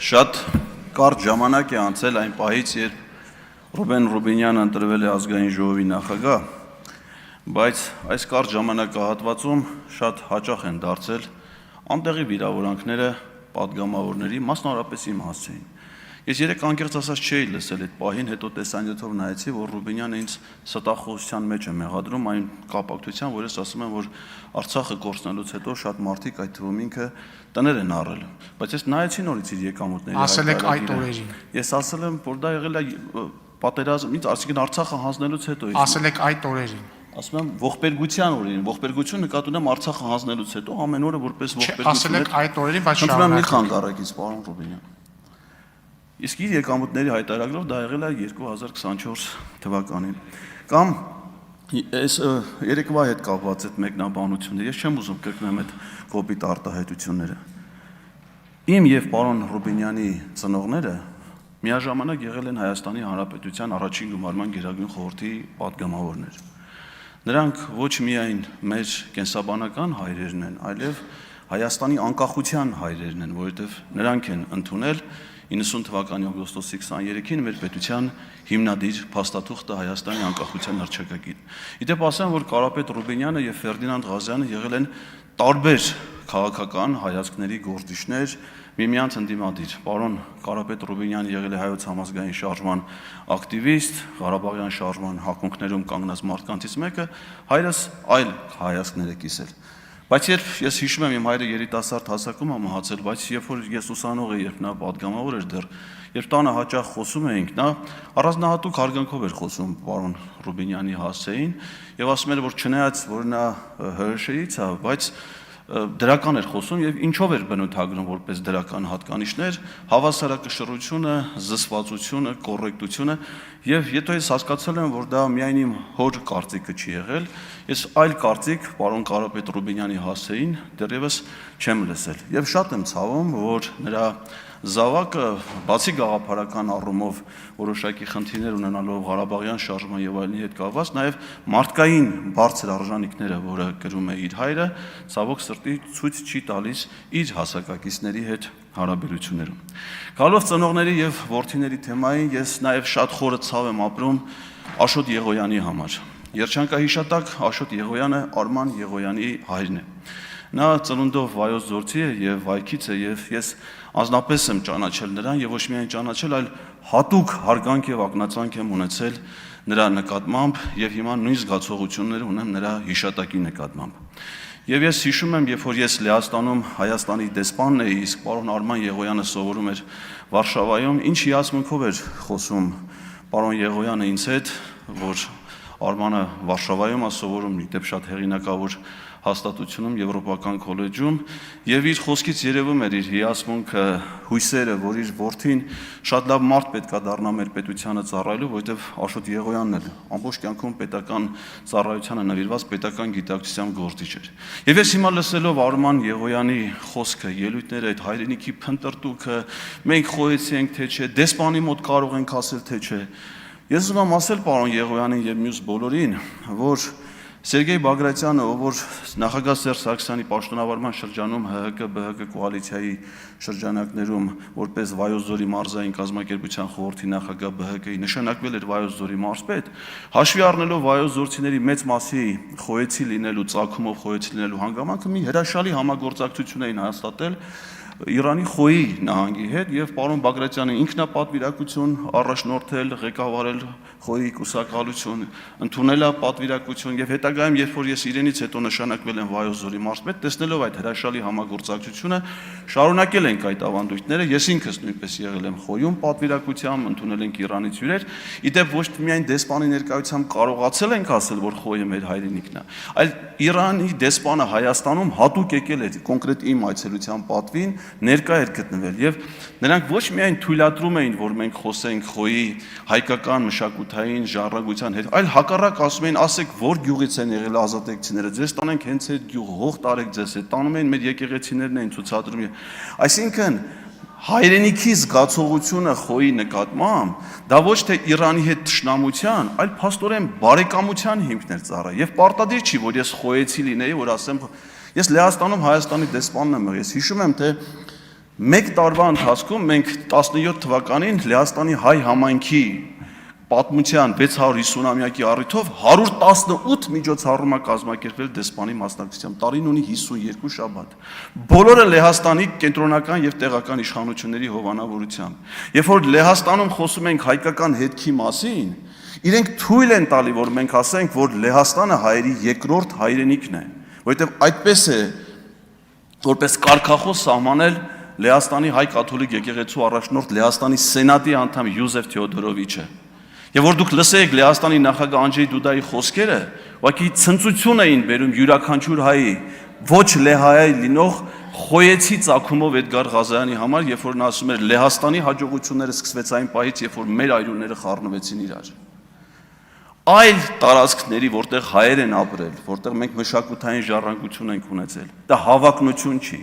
Շատ կարճ ժամանակ է անցել այն պահից, երբ Ռուբեն Ռուբինյանը ընտրվել է ազգային ժողովի նախագահ, բայց այս կարճ ժամանակահատվածում շատ հաճախ են դարձել անտեղի վիրավորանքները պատգամավորների, մասնավորապես իմ հասցեին։ Ես երեք անկեղծ ասած չէի լսել այդ պահին, հետո տեսանյութով նայեցի, որ Ռուբինյանը ինձ ստախոսության մեջ է մեղադրում այն կապակցությամբ, որ ես ասում եմ, որ Արցախը կորցնելուց հետո շատ մարդիկ, այդ թվում ինքը, տներ են առել։ Բայց ես նայեցի նորից իր եկամուտների ասել եք այդ օրերին։ Ես ասել եմ, որ դա եղել է պատերազմ, այսինքն Արցախը հանձնելուց հետո։ Ասել եք այդ օրերին։ Ասում եմ ողբերգության օրերին, ողբերգություն նկատի ունեմ Արցախը հանձնելուց հետո ամեն օրը որպես ողբերգություն։ Ասել եք այդ օրերին, բայց շարունակեք։ Խնդրում եմ մի խանգարակից, պարոն Ռուբինյան։ Իսկ իր եկամուտների հայտարարելով դա եղել է 2024 թվականին։ Կամ այս երեկվա հետ կապված այդ մեկնաբանությունները, ես չեմ ուզում կրկնեմ այդ կոպիտ արտահայտությունները։ Իմ եւ պարոն Ռուբինյանի ծնողները միաժամանակ եղել են Հայաստանի Հանրապետության առաջին գումարման գերագույն խորհրդի պատգամավորներ։ Նրանք ոչ միայն մեր կենսաբանական հայրերն են, այլև Հայաստանի անկախության հայրերն են, որովհետև նրանք են ընդունել 90 թվականի օգոստոսի 23-ին մեր պետության հիմնադիր փաստաթուղթը Հայաստանի անկախության հռչակագիր։ Իդեպ ասեմ, որ Կարապետ Ռուբինյանը եւ Ֆերդինանդ Ղազյանը եղել են տարբեր քաղաքական հայացքների գործիչներ, միմյանց ընդդիմադիր։ Պարոն Կարապետ Ռուբինյանը եղել է հայոց համազգային շարժման ակտիվիստ, Ղարաբաղյան շարժման հակունքներում կանգնած մարդկանցից մեկը, հայրս այլ հայացքներ է կիսել։ Բայց երբ ես հիշում եմ իմ հայրը երիտասարդ հասակում է մահացել, բայց երբ որ ես ուսանող էի, երբ նա պատգամավոր էր դեռ, երբ տանը հաճախ խոսում էինք, նա առանձնահատուկ հարգանքով էր խոսում պարոն Ռուբինյանի հասցեին եւ ասում էր, որ չնայած որ նա ՀՀՇ-ից է, բայց դրական էր խոսում եւ ինչով էր բնութագրում որպես դրական հատկանիշներ, հավասարակշռությունը, զսպվածությունը, կոռեկտությունը եւ եթե ես հասկացել եմ, որ դա միայն իմ հոր կարծիքը չի եղել, ես այլ կարծիք պարոն Կարապետ Ռուբինյանի հասցեին դեռևս չեմ լսել եւ շատ եմ ցավում, որ նրա զավակը բացի գաղափարական առումով որոշակի խնդիրներ ունենալով Ղարաբաղյան շարժման եւ այլնի հետ կապված, նաեւ մարդկային բարձր արժանինքները, որը կրում է իր հայրը, ցավոք սրտի ցույց չի տալիս իր հասակակիցների հետ հարաբերություններում։ Գալով ծնողների եւ որդիների թեմային, ես նաեւ շատ խորը ցավ եմ ապրում Աշոտ Եղոյանի համար։ Երջանկահիշատակ Աշոտ Եղոյանը Արման Եղոյանի հայրն է։ Նա ծնունդով Վայոց Ձորցի է եւ Վայքից է եւ ես անձնապես եմ ճանաչել նրան եւ ոչ միայն ճանաչել, այլ հատուկ հարգանք եւ ակնածանք եմ ունեցել նրա նկատմամբ եւ հիմա նույն զգացողություններ ունեմ նրա հիշատակի նկատմամբ։ Եվ ես հիշում եմ, երբ որ ես Լեհաստանում Հայաստանի դեսպանն էի, իսկ պարոն Արման Եղոյանը սովորում էր Վարշավայում, ինչ հիացմունքով էր խոսում պարոն Եղոյանը ինձ հետ, որ Արմանը Վարշավայում է սովորում, իդեպ շատ հեղինակավոր հաստատությունում Եվրոպական քոլեջում եւ իր խոսքից երևում էր իր հիացմունքը, հույսերը, որ իր որդին շատ լավ մարդ պետքա դառնա մեր պետությանը ծառայելու, որովհետեւ Աշոտ Եղոյանն էլ ամբողջ կյանքում պետական ծառայությանը նվիրված պետական գիտակցության գործիչ էր։ Եվ ես հիմա լսելով Արման Եղոյանի խոսքը, ելույթները, այդ հայրենիքի փնտրտուքը, մենք խոհեցինք թե չէ, դեսպանի մոտ կարող ենք ասել թե չէ։ Ես ուզում եմ ասել պարոն Եղոյանին եւ մյուս բոլորին, որ Սերգեյ Բագրատյանը, ով որ նախագահ Սերժ Սարգսյանի պաշտոնավարման շրջանում ՀՀԿ-ԲՀԿ կոալիցիայի շրջանակներում որպես Վայոց ձորի մարզային կազմակերպության խորհրդի նախագահ ԲՀԿ-ի նշանակվել էր Վայոց ձորի մարզպետ, հաշվի առնելով Վայոց ձորցիների մեծ մասի խոհեցի լինելու, ծագումով խոհեցի լինելու հանգամանքը մի հրաշալի համագործակցություն էին հաստատել Իրանի Խոյի նահանգի հետ եւ պարոն Բագրատյանը ինքնապատվիրակություն առաջնորդել, ղեկավարել Խոյի կուսակալություն, ընդունել պատվիրակություն եւ հետագայում երբ որ ես իրենից հետո նշանակվել եմ Վայոց ձորի մարզպետ, տեսնելով այդ հրաշալի համագործակցությունը, շարունակել ենք այդ ավանդույթները, ես ինքս նույնպես եղել եմ Խոյում պատվիրակությամբ, ընդունել ենք Իրանից հյուրեր, իդեպ ոչ միայն դեսպանի ներկայությամբ կարողացել ենք ասել, որ Խոյը մեր հայրենիքն է, այլ Իրանի դեսպանը Հայաստանում հատուկ եկել է կոնկրետ իմ այցելության պատվին ներկա էր գտնվել եւ նրանք ոչ միայն թույլատրում էին, որ մենք խոսենք Խոյի հայկական մշակութային ժառանգության հետ, այլ հակառակ ասում էին, ասեք որ գյուղից են եղել ազատեկցիները, ձեզ տանենք հենց այդ գյուղը, հող տարեք ձեզ հետ, տանում էին մեր եկեղեցիներն էին ցուցադրում։ Այսինքն հայրենիքի զգացողությունը Խոյի նկատմամբ դա ոչ թե Իրանի հետ թշնամության, այլ փաստորեն բարեկամության հիմքներ ծառայ եւ պարտադիր չի, որ ես խոյեցի լինեի, որ ասեմ ես Լեհաստանում Հայաստանի դեսպանն եմ, ես հիշում եմ, թե Մեկ տարվա ընթացքում մենք 17 թվականին Լեհաստանի հայ համայնքի պատմության 650-ամյակի առիթով 118 միջոցառում կազմակերպել դեսպանի մասնակցությամբ, տարին ունի 52 շաբաթ։ Բոլորը Լեհաստանի կենտրոնական եւ տեղական իշխանությունների հովանավորությամբ։ Երբ որ Լեհաստանում խոսում ենք հայկական հետքի մասին, իրենք թույլ են տալի, որ մենք ասենք, որ Լեհաստանը հայերի երկրորդ հայրենիքն է, որովհետեւ այդպես է որպես կարգախոս սահմանել Լեհաստանի հայ կաթոլիկ եկեղեցու առաջնորդ Լեհաստանի սենատի անդամ Յուզեֆ Թեոդորովիչը։ Եվ որ դուք լսեիք Լեհաստանի նախագահ Անջեյ Դուդայի խոսքերը, ուղղակի ցնծություն էին բերում յուրաքանչյուր հայի, ոչ լեհայ լինող խոյեցի ծագումով Էդգար Ղազարյանի համար, երբ որ նա ասում էր Լեհաստանի հաջողությունները սկսվեց այն պահից, երբ որ մեր այրուները խառնվեցին իրար։ Այլ տարածքների, որտեղ հայեր են ապրել, որտեղ մենք մշակութային ժառանգություն ենք ունեցել, դա հավակնություն չի։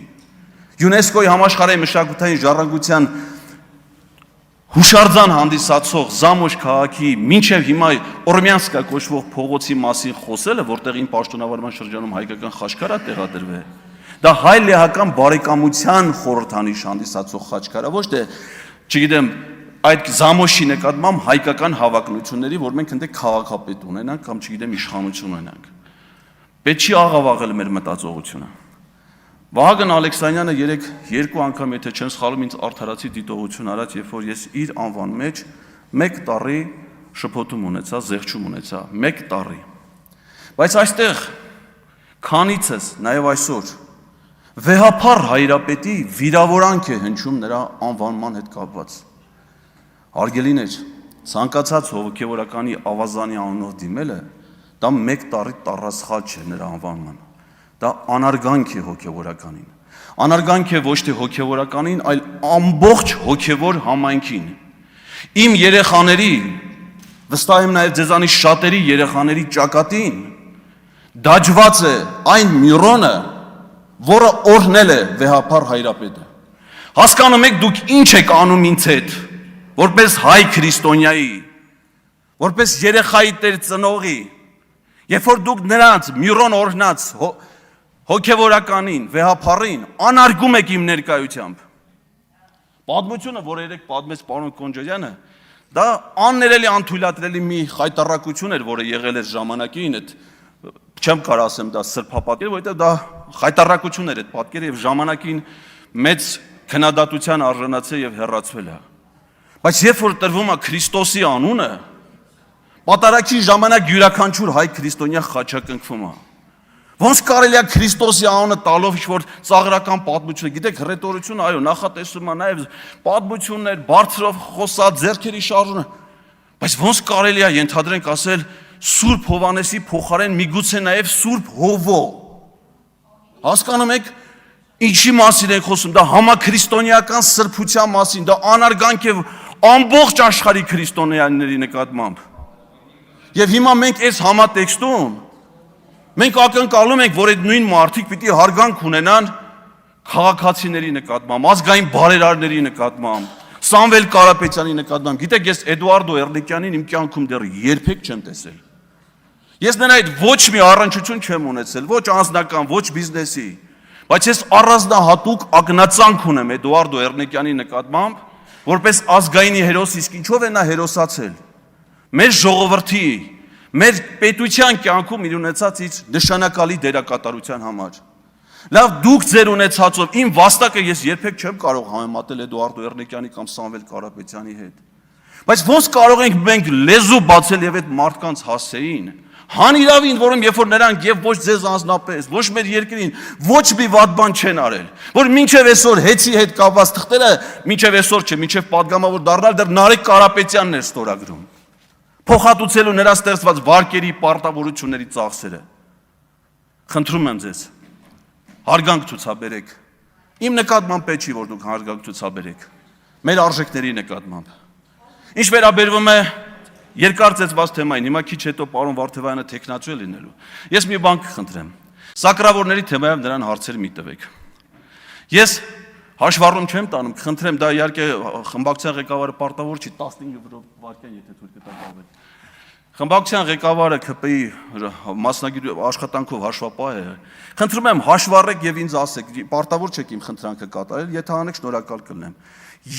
ՅՈՒՆԵՍԿՕ-ի համաշխարհային մշակութային ժառանգության հուշարձան հանդիսացող Զամոշ քաղաքի մինչև հիմա Օրմյանսկա կոչվող փողոցի մասին խոսելը, որտեղ իմ պաշտոնավարման շրջանում հայկական խաչքար է տեղադրվել, դա հայ լեհական բարեկամության խորհրդանիշ հանդիսացող խաչքար է, ոչ թե, չգիտեմ, այդ Զամոշի նկատմամբ հայկական հավակնությունների, որ մենք ընդ քաղաքապետ ունենանք կամ չգիտեմ իշխանություն ունենանք։ Պետք չի աղավաղել մեր մտածողությունը։ Վահագն Ալեքսանյանը երեք երկու անգամ, եթե չեմ սխալվում, ինձ արդարացի դիտողություն արած, երբ որ ես իր անվան մեջ 1 տարի շփոթում ունեցա, զեղչում ունեցա, 1 տարի։ Բայց այստեղ քանիցս, նաև այսօր, վեհափառ հայրապետի վիրավորանք է հնչում նրա անվանման հետ կապված։ Հարգելիներ, ցանկացած հոգևորականի ավազանի անունով դիմելը, դա 1 տարի տառասխալ չէ նրա անվանման։ Դա անարգանք է հոգևորականին։ Անարգանք է ոչ թե հոգևորականին, այլ ամբողջ հոգևոր համայնքին։ Իմ երեխաների, վստահ եմ նաև ձեզանից շատերի երեխաների ճակատին դաջված է այն միրոնը, որը օրհնել է վեհափառ հայրապետը։ Հասկանում եք դուք ինչ եք անում ինձ հետ, որպես հայ քրիստոնյայի, որպես երեխայի տեր ծնողի, երբ որ դուք նրանց միրոն օրհնած հոգևորականին, վեհափառին անարգում եք իմ ներկայությամբ։ Պատմությունը, որ երեք պատմեց պարոն Կոնջոյանը, դա աններելի անթույլատրելի մի խայտառակություն էր, որը եղել էր ժամանակին, այդ չեմ կարող ասեմ դա սրբապատկեր, որովհետև դա խայտառակություն էր այդ պատկերը եւ ժամանակին մեծ քննադատության արժանացել եւ հեռացվել է։ Բայց երբ որ տրվում է Քրիստոսի անունը, պատարագի ժամանակ յուրաքանչյուր հայ քրիստոնյա խաչակնքվում է։ Ոնց կարելի է Քրիստոսի անունը տալով ինչ-որ ծաղրական պատմություն, գիտեք, հռետորությունը, այո, նախատեսում է նաև պատմություններ, բարձրով խոսած, ձեռքերի շարժումը, բայց ոնց կարելի է ենթադրենք ասել Սուրբ Հովանեսի փոխարեն միգուցե նաև Սուրբ Հովո։ Հասկանում եք, ինչի մասին ենք խոսում, դա համաքրիստոնեական սրբության մասին, դա անարգանք է ամբողջ աշխարհի քրիստոնյաների նկատմամբ։ Եվ հիմա մենք այս համատեքստում մենք ակնկալում ենք, որ այդ նույն մարդիկ պիտի հարգանք ունենան քաղաքացիների նկատմամբ, ազգային բարերարների նկատմամբ, Սամվել Կարապետյանի նկատմամբ։ Գիտեք, ես Էդուարդո Էրլիկյանին իմ կյանքում դեռ երբեք չեմ տեսել։ Ես նրա այդ ոչ մի առնչություն չեմ ունեցել, ոչ անձնական, ոչ բիզնեսի, բայց ես առանձնահատուկ ակնածանք ունեմ Էդուարդո Էրլիկյանի նկատմամբ, որպես ազգայինի հերոս, իսկ ինչով է նա հերոսացել։ Մեր ժողովրդի, մեր պետության կյանքում իր ունեցած իր նշանակալի դերակատարության համար։ Լավ, դուք ձեր ունեցածով, իմ վաստակը ես երբեք չեմ կարող համեմատել Էդուարդո Էրլիկյանի կամ Սամվել Կարապետյանի հետ։ Բայց ոնց կարող ենք մենք լեզու բացել եւ այդ մարդկանց հասեին, հանիրավին, որում երբ որ նրանք եւ ոչ ձեզ անձնապես, ոչ մեր երկրին, ոչ մի վատ բան չեն արել, որ մինչեւ այսօր հեծի հետ կապված թղթերը, մինչեւ այսօր չէ, մինչեւ падգամավոր դառնալ դեռ Նարեկ Կարապետյանն էր ստորագրում։ Փոխհատուցելու նրա ստեղծված վարկերի պարտավորությունների ծախսերը։ Խնդրում եմ ձեզ, հարգանք ցուցաբերեք։ Իմ նկատմամբ պետք չի, որ դուք հարգանք ցուցաբերեք։ Մեր արժեքների նկատմամբ։ Ինչ վերաբերվում է երկար ծեծված թեմային, հիմա քիչ հետո պարոն Վարդևյանը տեխնացու է լինելու։ Ես մի բան կխնդրեմ։ Սակրավորների թեմայով նրան հարցեր մի տվեք։ Ես հաշվառում չեմ տանում, կխնդրեմ, դա իհարկե խմբակցության ղեկավարը պարտավոր չի 15 վայրկյան, եթե թույլ կտաք ավել։ Խմբակցության ղեկավարը ԿՊ-ի մասնագետ աշխատանքով հաշվապահ է։ Խնդրում եմ հաշվառեք եւ ինձ ասեք, պարտավոր չեք իմ խնդրանքը կատարել, եթե անեք շնորհակալ կլինեմ։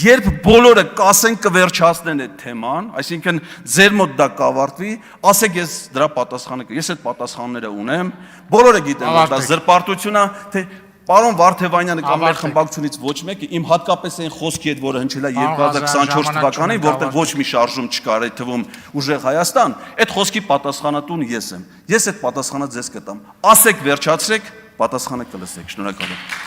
Երբ բոլորը կասեն կվերջացնեն այդ թեման, այսինքն ձեր մոտ դա կավարտվի, ասեք ես դրա պատասխանը կգեմ, ես այդ պատասխանները ունեմ, բոլորը գիտեն, որ դա զրպարտություն է, թե Պարոն Վարդևանյանը կամ մեր խմբակցությունից ոչ մեկը իմ հատկապես այն խոսքի հետ, որը հնչել է 2024 թվականին, որտեղ ոչ մի շարժում չկար, այդ թվում ուժեղ Հայաստան, այդ խոսքի պատասխանատուն ես եմ։ Ես այդ պատասխանը ձեզ կտամ։ Ասեք վերջացրեք, պատասխանը կլսեք։ Շնորհակալ եմ։